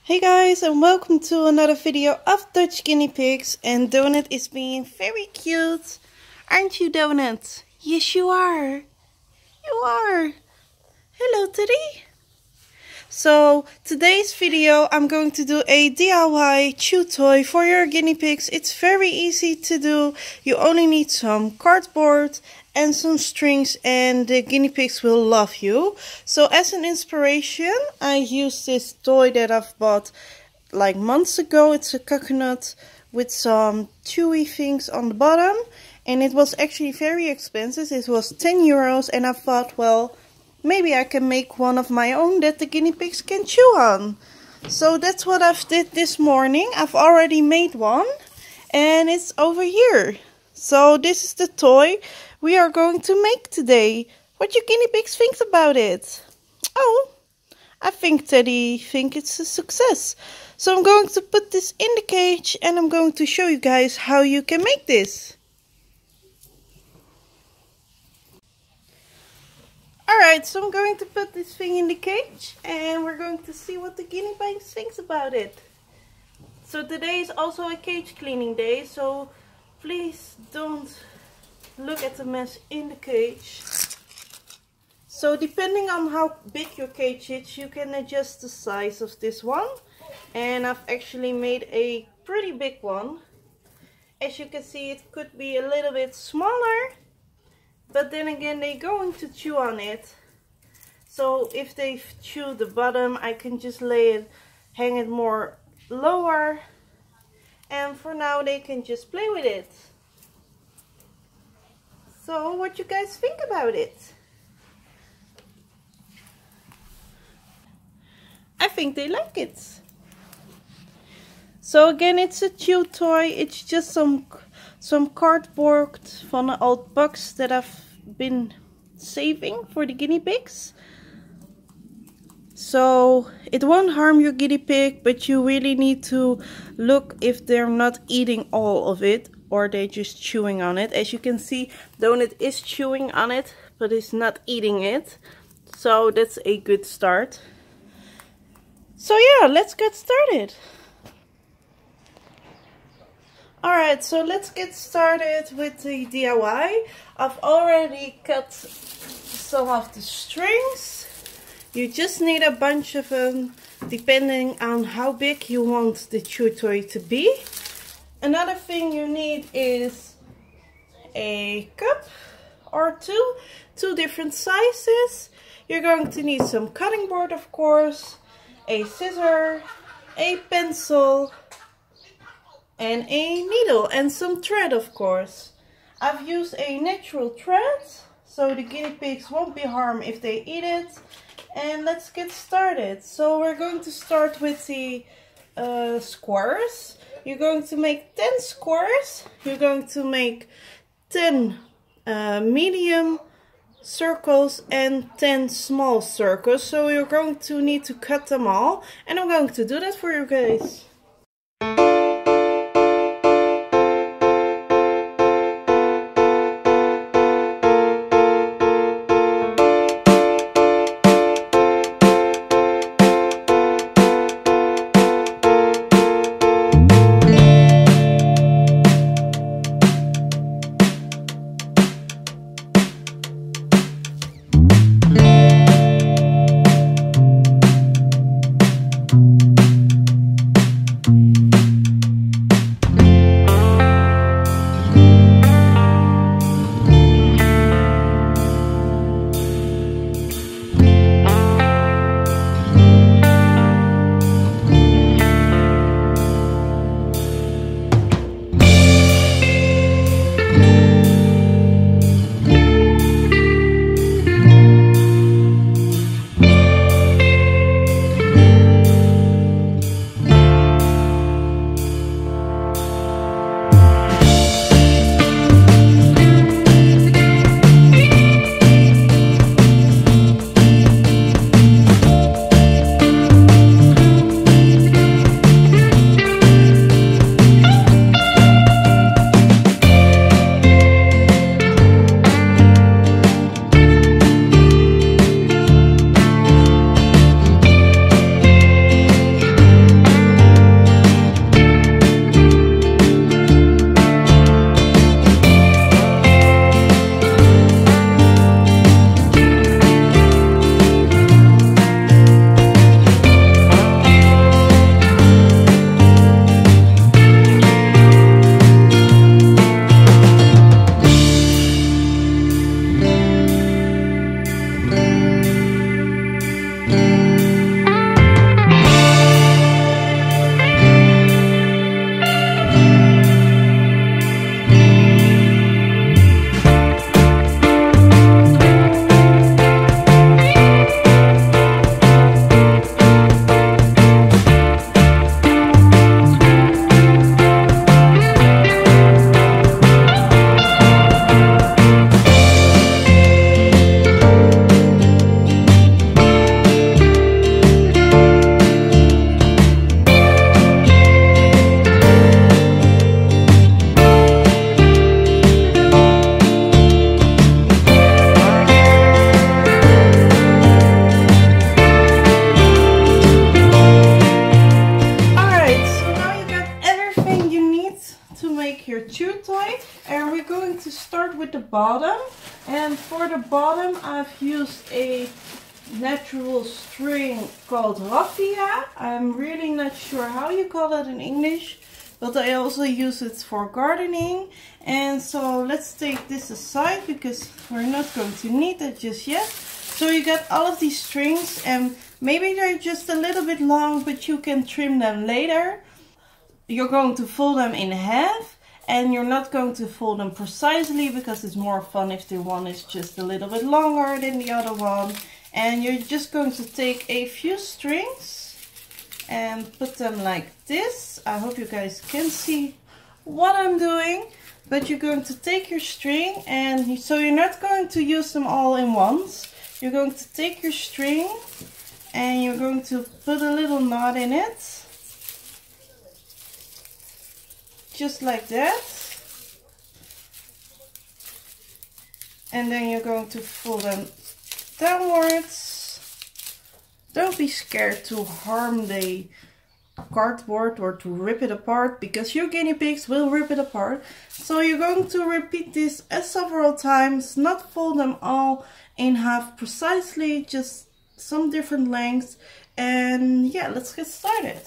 Hey guys, and welcome to another video of Dutch guinea pigs. And Donut is being very cute. Aren't you, Donut? Yes, you are. You are. Hello, Teddy. So today's video I'm going to do a DIY chew toy for your guinea pigs. It's very easy to do. You only need some cardboard and some strings and the guinea pigs will love you. So as an inspiration I used this toy that I've bought like months ago. It's a coconut with some chewy things on the bottom, and it was actually very expensive. It was 10 euros, and I thought, well, maybe I can make one of my own that the guinea pigs can chew on. So that's what I've did this morning. I've already made one and it's over here. So this is the toy we are going to make today. What do guinea pigs think about it? Oh, I think Teddy thinks it's a success. So I'm going to put this in the cage and I'm going to show you guys how you can make this. Alright, so I'm going to put this thing in the cage and we're going to see what the guinea pigs thinks about it. So today is also a cage cleaning day, so please don't look at the mess in the cage. So depending on how big your cage is, you can adjust the size of this one. And I've actually made a pretty big one. As you can see, it could be a little bit smaller. But then again, they're going to chew on it. So if they chew the bottom, I can just hang it more lower. And for now, they can just play with it. So what you guys think about it? I think they like it. So again, it's a chew toy. It's just some cardboard from an old box that I've been saving for the guinea pigs. So it won't harm your guinea pig, but you really need to look if they're not eating all of it or they're just chewing on it. As you can see, Donut is chewing on it, but is not eating it. So that's a good start. So yeah, let's get started. Alright, so let's get started with the DIY. I've already cut some of the strings. You just need a bunch of them, depending on how big you want the chew toy to be. Another thing you need is a cup or two different sizes. You're going to need some cutting board, of course, a scissor, a pencil, and a needle and some thread, of course. I've used a natural thread, so the guinea pigs won't be harmed if they eat it. And let's get started. So we're going to start with the squares. You're going to make 10 squares. You're going to make 10 medium circles and 10 small circles. So you're going to need to cut them all. And I'm going to do that for you guys. with the bottom, and for the bottom I've used a natural string called raffia. I'm really not sure how you call it in English, but I also use it for gardening. And so let's take this aside because we're not going to need it just yet. So you got all of these strings, and maybe they're just a little bit long, but you can trim them later. You're going to fold them in half, and you're not going to fold them precisely because it's more fun if the one is just a little bit longer than the other one. And you're just going to take a few strings and put them like this. I hope you guys can see what I'm doing. But you're going to take your string, and so you're not going to use them all in once. You're going to take your string and you're going to put a little knot in it. Just like that. And then you're going to fold them downwards. Don't be scared to harm the cardboard or to rip it apart, because your guinea pigs will rip it apart. So you're going to repeat this several times, not fold them all in half precisely, just some different lengths. And yeah, let's get started.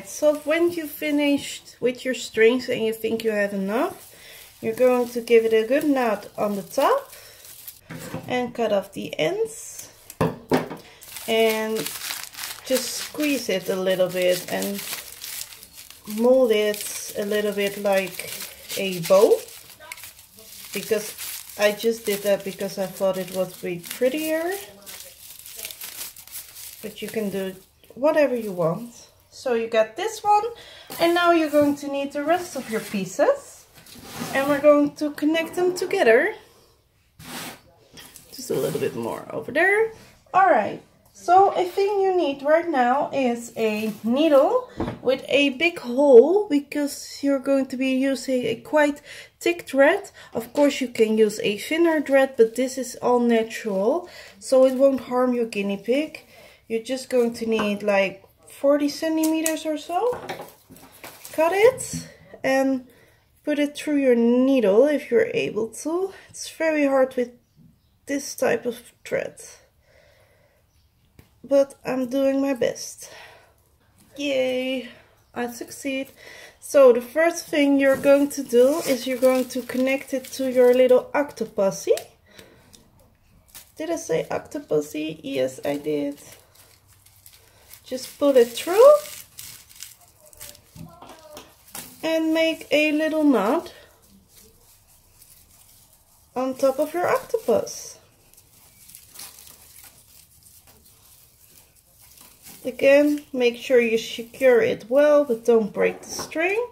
So when you finished with your strings and you think you have enough, you're going to give it a good knot on the top and cut off the ends and just squeeze it a little bit and mold it a little bit like a bow, because I just did that because I thought it would be prettier, but you can do whatever you want. So you got this one, and now you're going to need the rest of your pieces, and we're going to connect them together. Just a little bit more over there. Alright, so a thing you need right now is a needle with a big hole, because you're going to be using a quite thick thread. Of course you can use a thinner thread, but this is all natural, so it won't harm your guinea pig. You're just going to need like 40 centimeters or so. Cut it and put it through your needle if you're able to. It's very hard with this type of thread, but I'm doing my best. Yay, I succeed. So the first thing you're going to do is you're going to connect it to your little octopusy. Did I say octopusy? Yes, I did. Just pull it through and make a little knot on top of your octopus. Again, make sure you secure it well, but don't break the string.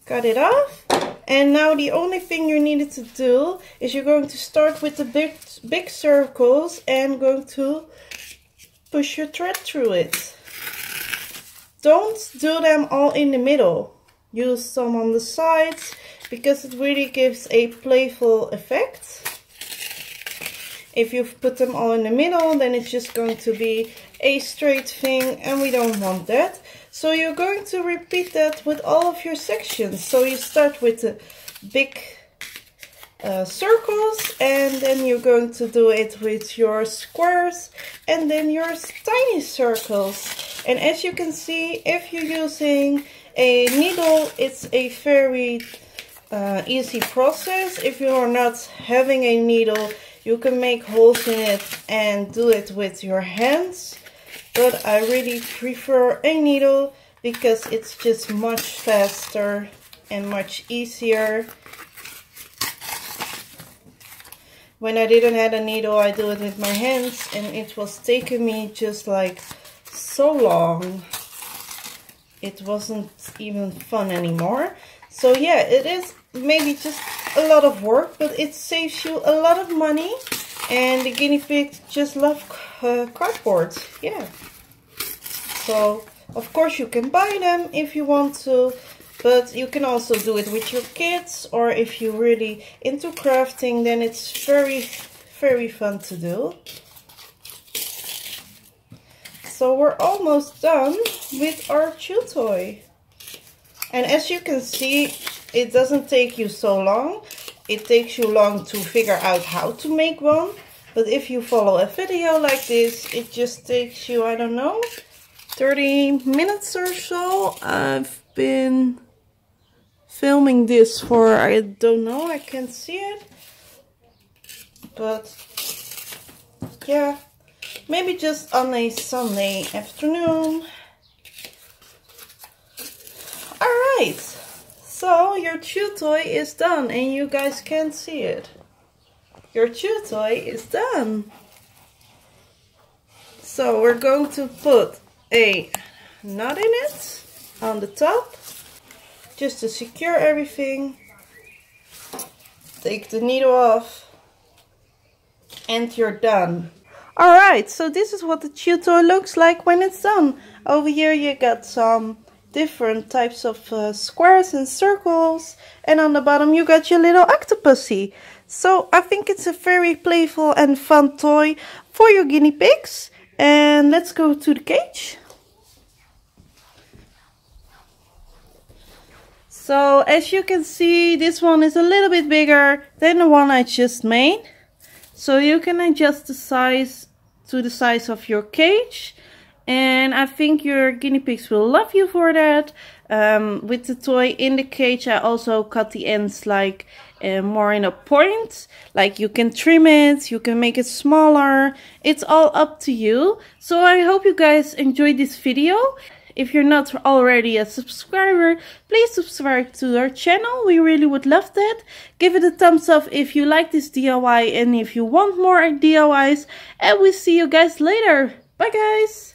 Cut it off. And now the only thing you needed to do is you're going to start with the big circles and going to push your thread through it. Don't do them all in the middle. Use some on the sides, because it really gives a playful effect. If you put them all in the middle, then it's just going to be a straight thing, and we don't want that. So you're going to repeat that with all of your sections. So you start with the big circles, and then you're going to do it with your squares and then your tiny circles. And as you can see, if you're using a needle, it's a very easy process. If you are not having a needle, you can make holes in it and do it with your hands. but I really prefer a needle because it's just much faster and much easier. When I didn't have a needle, I do it with my hands, and it was taking me just like so long. It wasn't even fun anymore. So yeah, it is maybe just a lot of work, but it saves you a lot of money, and the guinea pigs just love cardboard. Yeah. So of course you can buy them if you want to, but you can also do it with your kids, or if you're really into crafting, then it's very, very fun to do. So we're almost done with our chew toy. And as you can see, it doesn't take you so long. It takes you long to figure out how to make one. But if you follow a video like this, it just takes you, I don't know, 30 minutes or so. I've been filming this for, I don't know, I can't see it. But yeah, maybe just on a Sunday afternoon. Alright, so your chew toy is done, and you guys can't see it. Your chew toy is done. So we're going to put a knot in it on the top, just to secure everything. Take the needle off, and you're done. Alright, so this is what the chew toy looks like when it's done. Over here you got some different types of squares and circles, and on the bottom you got your little octopusy. So I think it's a very playful and fun toy for your guinea pigs. And let's go to the cage. So as you can see, this one is a little bit bigger than the one I just made. So you can adjust the size to the size of your cage. And I think your guinea pigs will love you for that. With the toy in the cage, I also cut the ends like more in a point. Like you can trim it, you can make it smaller. It's all up to you. So I hope you guys enjoyed this video. If you're not already a subscriber, please subscribe to our channel. We really would love that. Give it a thumbs up if you like this DIY and if you want more DIYs. And we'll see you guys later. Bye guys!